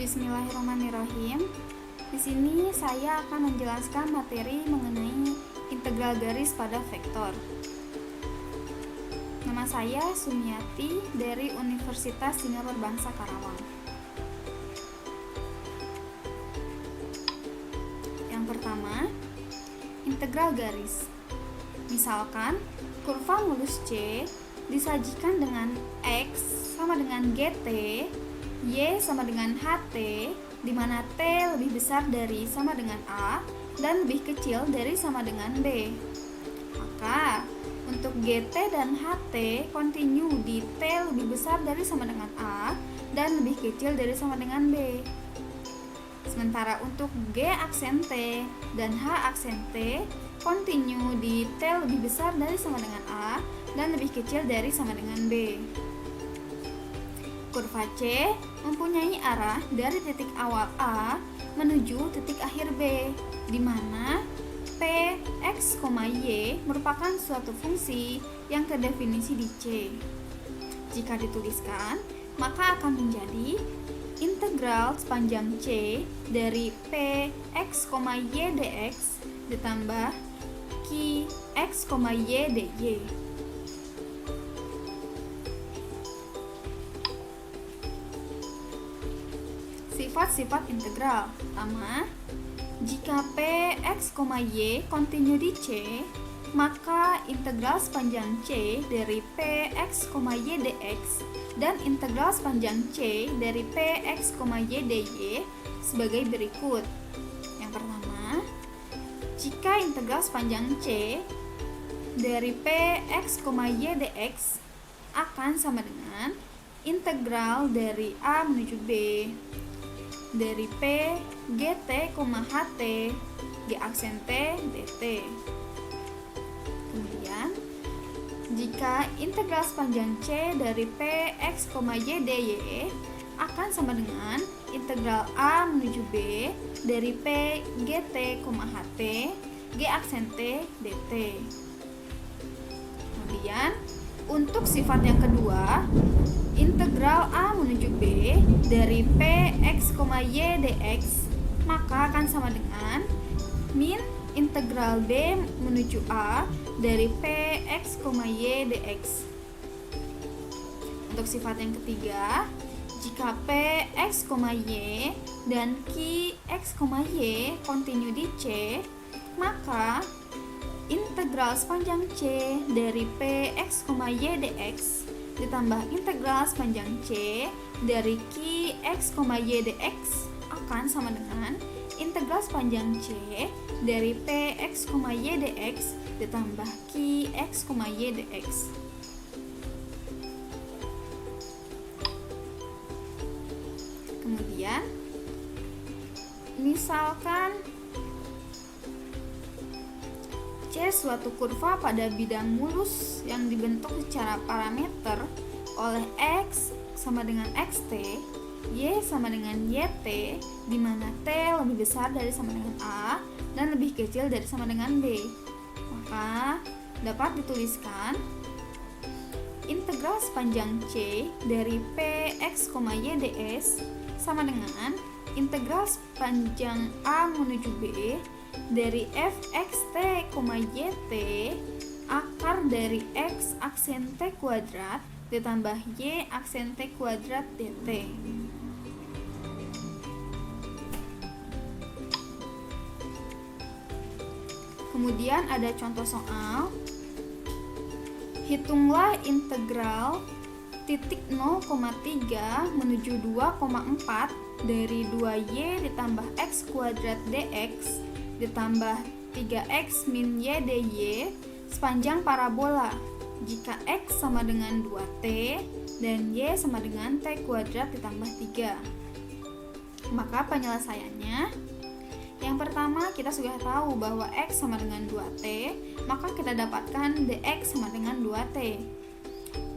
Bismillahirrahmanirrahim. Di sini saya akan menjelaskan materi mengenai integral garis pada vektor. Nama saya Sumiati dari Universitas Singapura Bangsa Karawang. Yang pertama, integral garis. Misalkan kurva mulus C disajikan dengan X sama dengan GT, Y sama dengan HT, di mana T lebih besar dari sama dengan A dan lebih kecil dari sama dengan B. Maka untuk GT dan HT kontinu di T lebih besar dari sama dengan A dan lebih kecil dari sama dengan B. Sementara untuk G aksen T dan H aksen T kontinu di T lebih besar dari sama dengan A dan lebih kecil dari sama dengan B. Kurva C mempunyai arah dari titik awal A menuju titik akhir B, di mana P, X, Y merupakan suatu fungsi yang terdefinisi di C. Jika dituliskan, maka akan menjadi integral sepanjang C dari P, X, Y dx ditambah Q, X, Y dy. Sifat-sifat integral. Pertama, jika P, X, Y kontinu di C, maka integral sepanjang C dari P, X, Y dx dan integral sepanjang C dari P, X, Y dy sebagai berikut. Yang pertama, jika integral sepanjang C dari P, X, Y dx akan sama dengan integral dari A menuju B dari P, GT, HT, G aksen T, dt. Kemudian, jika integral sepanjang C dari P, X, Y dy akan sama dengan integral A menuju B dari P, GT, HT, G aksen T, dt. Kemudian, untuk sifat yang kedua, integral A menuju B dari P, X, Y dx maka akan sama dengan min integral B menuju A dari P, X, Y dx. Untuk sifat yang ketiga, jika P, X, Y dan Q, X, Y kontinu di C, maka integral sepanjang C dari P, X, Y dx ditambah integral sepanjang C dari Q, X, Y dx akan sama dengan integral sepanjang C dari P, X, Y dx ditambah Q, X, Y dx. Kemudian, misalkan C suatu kurva pada bidang mulus yang dibentuk secara parameter oleh X sama dengan xt, Y sama dengan yt, di mana T lebih besar dari sama dengan A dan lebih kecil dari sama dengan B. Maka dapat dituliskan integral sepanjang C dari P, X, Y ds sama dengan integral sepanjang A menuju B dari fxt, yt akar dari x aksen t kuadrat ditambah y aksen t kuadrat dt. Kemudian ada contoh soal. Hitunglah integral titik 0,3 menuju 2,4 dari 2y ditambah x kuadrat dx ditambah 3x min y dy sepanjang parabola jika x sama dengan 2t dan y sama dengan t kuadrat ditambah 3. Maka penyelesaiannya, yang pertama kita sudah tahu bahwa x sama dengan 2t, maka kita dapatkan dx sama dengan 2t.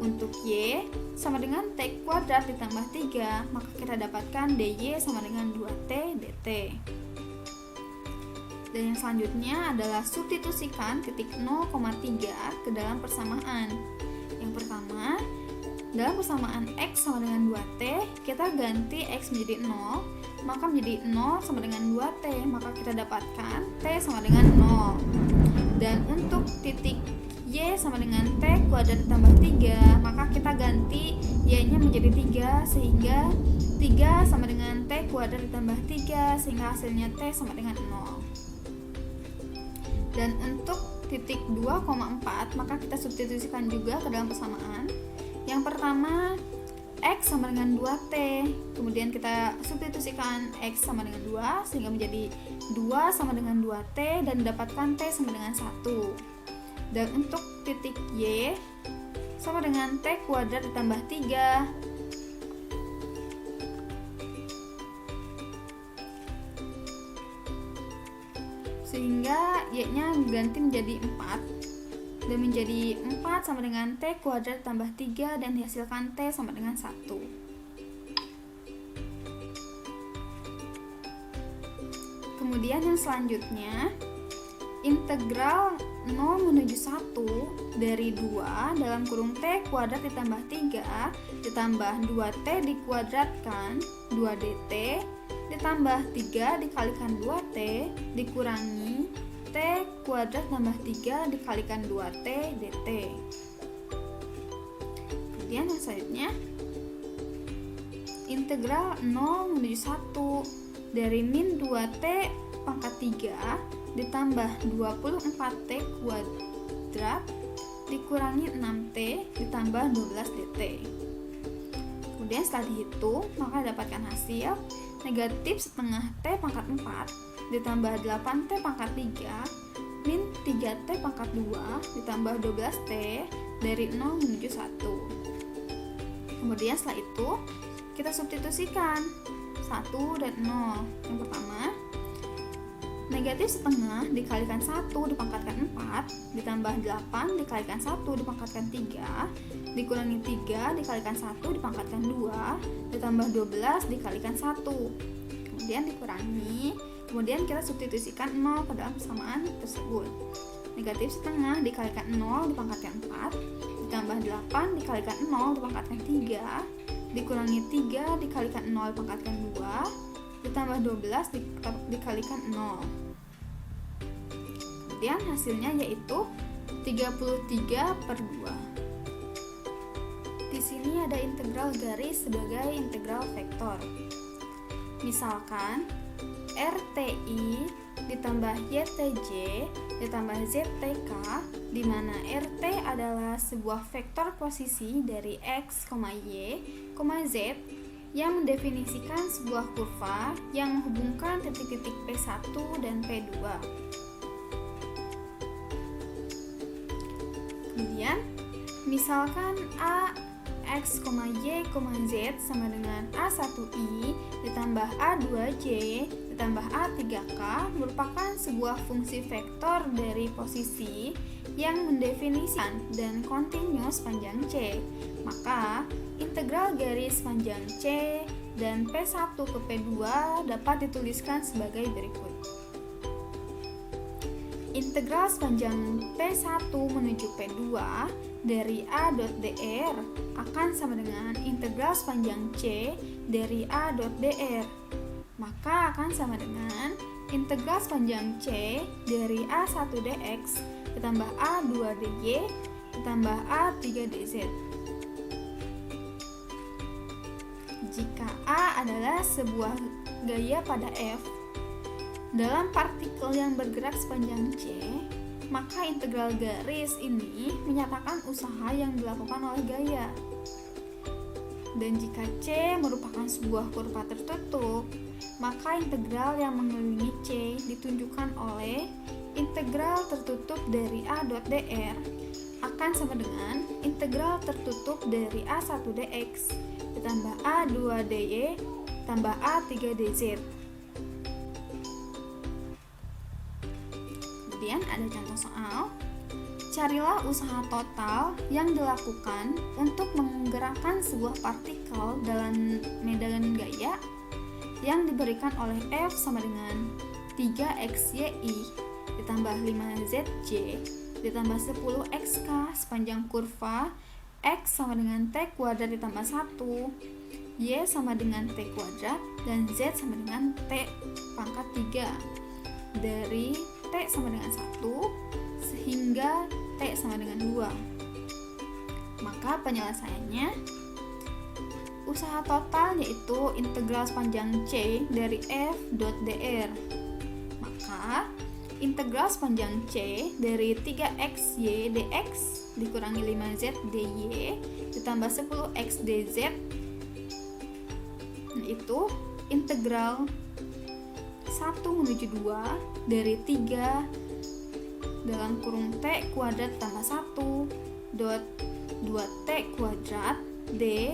Untuk y sama dengan t kuadrat ditambah 3, maka kita dapatkan dy sama dengan 2t dt. Dan yang selanjutnya adalah substitusikan titik 0,3 ke dalam persamaan. Yang pertama, Dalam persamaan X sama dengan 2T, kita ganti X menjadi 0, maka menjadi 0 sama dengan 2T, maka kita dapatkan T sama dengan 0. Dan untuk titik Y sama dengan T kuadrat ditambah 3, maka kita ganti Y-nya menjadi 3, sehingga 3 sama dengan T kuadrat ditambah 3, sehingga hasilnya T sama dengan 0. Dan untuk titik 2,4, maka kita substitusikan juga ke dalam persamaan. Yang pertama, X sama dengan 2T, kemudian kita substitusikan X sama dengan 2, sehingga menjadi 2 sama dengan 2T, dan dapatkan T sama dengan 1. Dan untuk titik Y sama dengan T kuadrat ditambah 3, sehingga Y-nya diganti menjadi 4, dan menjadi 4 sama dengan T kuadrat tambah 3, dan dihasilkan T sama dengan 1. Kemudian yang selanjutnya, integral 0 menuju 1 dari 2 dalam kurung T kuadrat ditambah 3 ditambah 2T dikuadratkan 2dt ditambah 3 dikalikan 2T dikurangi T kuadrat tambah 3 dikalikan 2T dt. Kemudian yang selanjutnya, integral 0 menuju 1 dari min 2T pangkat 3 ditambah 24T kuadrat dikurangi 6T ditambah 12 dt. Kemudian setelah dihitung, maka dapatkan hasil negatif setengah T pangkat 4 ditambah 8T pangkat 3 min 3T pangkat 2 ditambah 12T dari 0 menuju 1. Kemudian setelah itu kita substitusikan 1 dan 0. Yang pertama, negatif setengah dikalikan 1 dipangkatkan 4 ditambah 8 dikalikan 1 dipangkatkan 3 dikurangi 3 dikalikan 1 dipangkatkan 2 ditambah 12 dikalikan 1, kemudian dikurangi, kemudian kita substitusikan 0 ke dalam persamaan tersebut. Negatif setengah dikalikan 0 dipangkatkan 4 ditambah 8 dikalikan 0 dipangkatkan 3 dikurangi 3 dikalikan 0 dipangkatkan 2 ditambah 12 dikalikan 0. Kemudian hasilnya yaitu 33/2. Di sini ada integral garis sebagai integral vektor. Misalkan RTI ditambah YTJ ditambah ZTK, di mana RT adalah sebuah vektor posisi dari X, Y, Z yang mendefinisikan sebuah kurva yang menghubungkan titik-titik P1 dan P2. Kemudian, misalkan A, X, Y, Z sama dengan A1I ditambah A2J ditambah A3K merupakan sebuah fungsi vektor dari posisi yang mendefinisikan dan kontinus panjang C. Maka, integral garis panjang C dan P1 ke P2 dapat dituliskan sebagai berikut. Integral sepanjang P1 menuju P2 dari A.dr akan sama dengan integral sepanjang C dari A.dr. Maka akan sama dengan integral sepanjang C dari A1dx ditambah A2dy ditambah A3dz. Jika A adalah sebuah gaya pada F dalam partikel yang bergerak sepanjang C, maka integral garis ini menyatakan usaha yang dilakukan oleh gaya. Dan jika C merupakan sebuah kurva tertutup, maka integral yang mengelilingi C ditunjukkan oleh integral tertutup dari A.dr akan sama dengan integral tertutup dari A1dx ditambah A2dy tambah A3dz. Kemudian ada contoh soal. Carilah usaha total yang dilakukan untuk menggerakkan sebuah partikel dalam medan gaya yang diberikan oleh F sama dengan 3xyi ditambah 5zj ditambah 10xk sepanjang kurva X sama dengan T kuadrat ditambah 1, Y sama dengan T kuadrat, dan Z sama dengan T pangkat 3 dari T sama dengan 1 sehingga T sama dengan 2. Maka penyelesaiannya, usaha total yaitu integral sepanjang C dari f dot dr. Maka integral sepanjang C dari 3x y dx dikurangi 5z dy ditambah 10x dz, yaitu integral 1 menuju 2 dari 3 dalam kurung t kuadrat tambah 1 dot 2t kuadrat d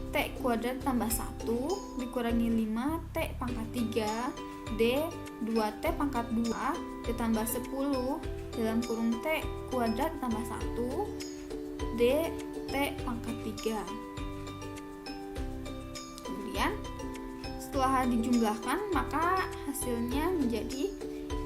t kuadrat tambah 1 dikurangi 5t pangkat 3 D 2T pangkat 2 ditambah 10 dalam kurung T kuadrat tambah 1 D T pangkat 3. Kemudian setelah dijumlahkan maka hasilnya menjadi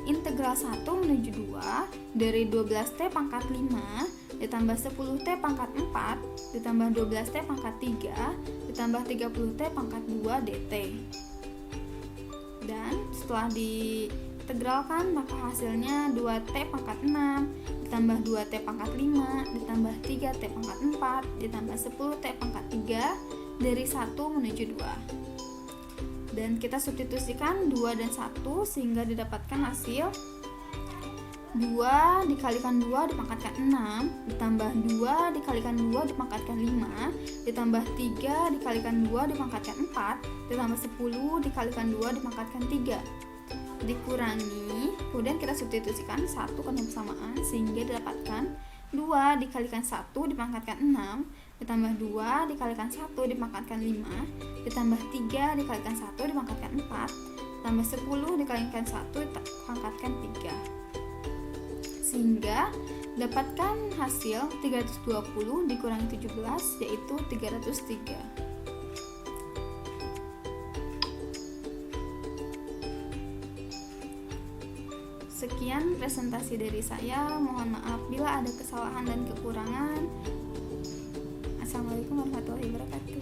integral 1 menuju 2 dari 12T pangkat 5 ditambah 10T pangkat 4 ditambah 12T pangkat 3 ditambah 30T pangkat 2 dt. Dan setelah diintegralkan maka hasilnya 2T pangkat 6 ditambah 2T pangkat 5 ditambah 3T pangkat 4 ditambah 10T pangkat 3 dari 1 menuju 2. Dan kita substitusikan 2 dan 1 sehingga didapatkan hasil 2 dikalikan 2 dipangkatkan 6 ditambah 2 dikalikan 2 dipangkatkan 5 ditambah 3 dikalikan 2 dipangkatkan 4 ditambah 10 dikalikan 2 dipangkatkan 3 dikurangi, kemudian kita substitusikan 1 karena bersamaan sehingga didapatkan 2 dikalikan 1 dipangkatkan 6 ditambah 2 dikalikan 1 dipangkatkan 5 ditambah 3 dikalikan 1 dipangkatkan 4 ditambah 10 dikalikan 1 dipangkatkan 3 sehingga dapatkan hasil 320 dikurangi 17 yaitu 303. Sekian presentasi dari saya, mohon maaf bila ada kesalahan dan kekurangan. Assalamualaikum warahmatullahi wabarakatuh.